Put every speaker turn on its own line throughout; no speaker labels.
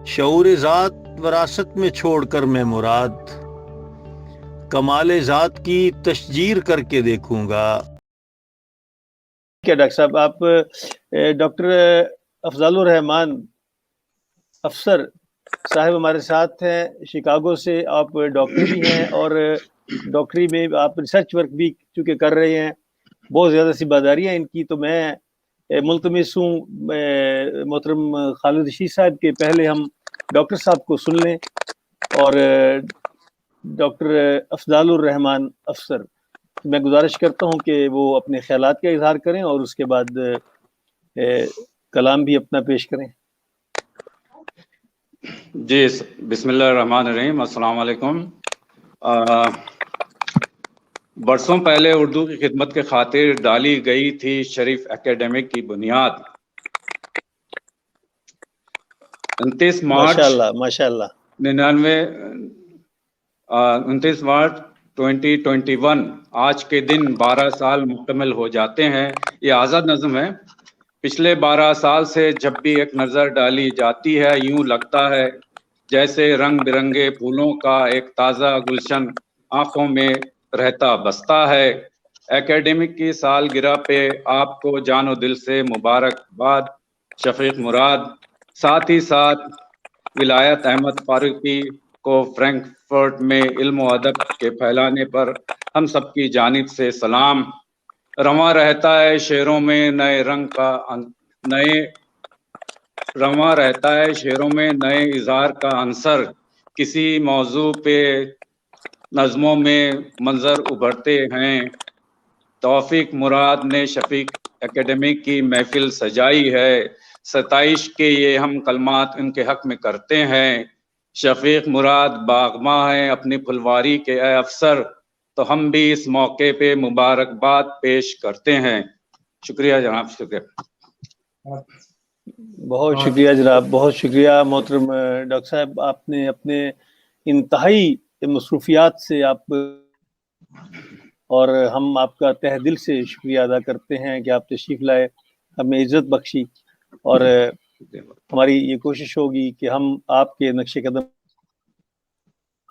شعور ذات وراثت میں چھوڑ کر میں مراد کمال ذات کی تشجیر کر کے دیکھوں گا. کیا ڈاکٹر صاحب آپ ڈاکٹر افضال الرحمان افسر صاحب ہمارے ساتھ ہیں شکاگو سے. آپ ڈاکٹر بھی ہیں اور ڈاکٹری میں آپ ریسرچ ورک بھی چونکہ کر رہے ہیں. بہت زیادہ سی بازاریاں ان کی. تو میں ملتمس ہوں محترم خالد رشید صاحب کے پہلے ہم ڈاکٹر صاحب کو سن لیں اور ڈاکٹر افضال الرحمان افسر میں گزارش کرتا ہوں کہ وہ اپنے خیالات کا اظہار کریں اور اس کے بعد کلام بھی اپنا پیش کریں.
جی بسم اللہ الرحمن الرحیم. السلام علیکم. برسوں پہلے اردو کی خدمت کے خاطر ڈالی گئی تھی شریف اکیڈمک کی بنیاد. 29 مارچ
ماشاء اللہ
29 مارچ 2021 آج کے دن 12 سال مکمل ہو جاتے ہیں. یہ آزاد نظم ہے. پچھلے 12 سال سے جب بھی ایک نظر ڈالی جاتی ہے یوں لگتا ہے جیسے رنگ برنگے پھولوں کا ایک تازہ گلشن آنکھوں میں رہتا بستا ہے. اکیڈمک کی سالگرہ پہ آپ کو جان و دل سے مبارکباد شفیق مراد. ساتھ ہی ساتھ ولایت احمد فاروقی کو فرینکفرٹ میں علم و ادب کے پھیلانے پر ہم سب کی جانب سے سلام. رواں رہتا ہے شعروں میں نئے رنگ کا رواں رہتا ہے شعروں میں نئے اظہار کا عنصر. کسی موضوع پہ نظموں میں منظر ابھرتے ہیں. توفیق مراد نے شفیق اکیڈمک کی محفل سجائی ہے. ستائش کے یہ ہم کلمات ان کے حق میں کرتے ہیں. شفیق مراد باغماں ہیں اپنی پھلواری کے اے افسر. تو ہم بھی اس موقع پہ مبارکباد پیش کرتے ہیں. شکریہ جناب. شکریہ.
بہت شکریہ جناب. بہت شکریہ محترم ڈاکٹر صاحب. آپ نے اپنے انتہائی مصروفیات سے آپ اور ہم آپ کا تہ دل سے شکریہ ادا کرتے ہیں کہ آپ تشریف لائے, ہمیں عزت بخشی. اور ہماری یہ کوشش ہوگی کہ ہم آپ کے نقش قدم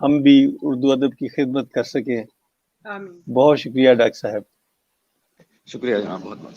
ہم بھی اردو ادب کی خدمت کر سکیں. بہت شکریہ ڈاکٹر صاحب.
شکریہ جناب. بہت بہت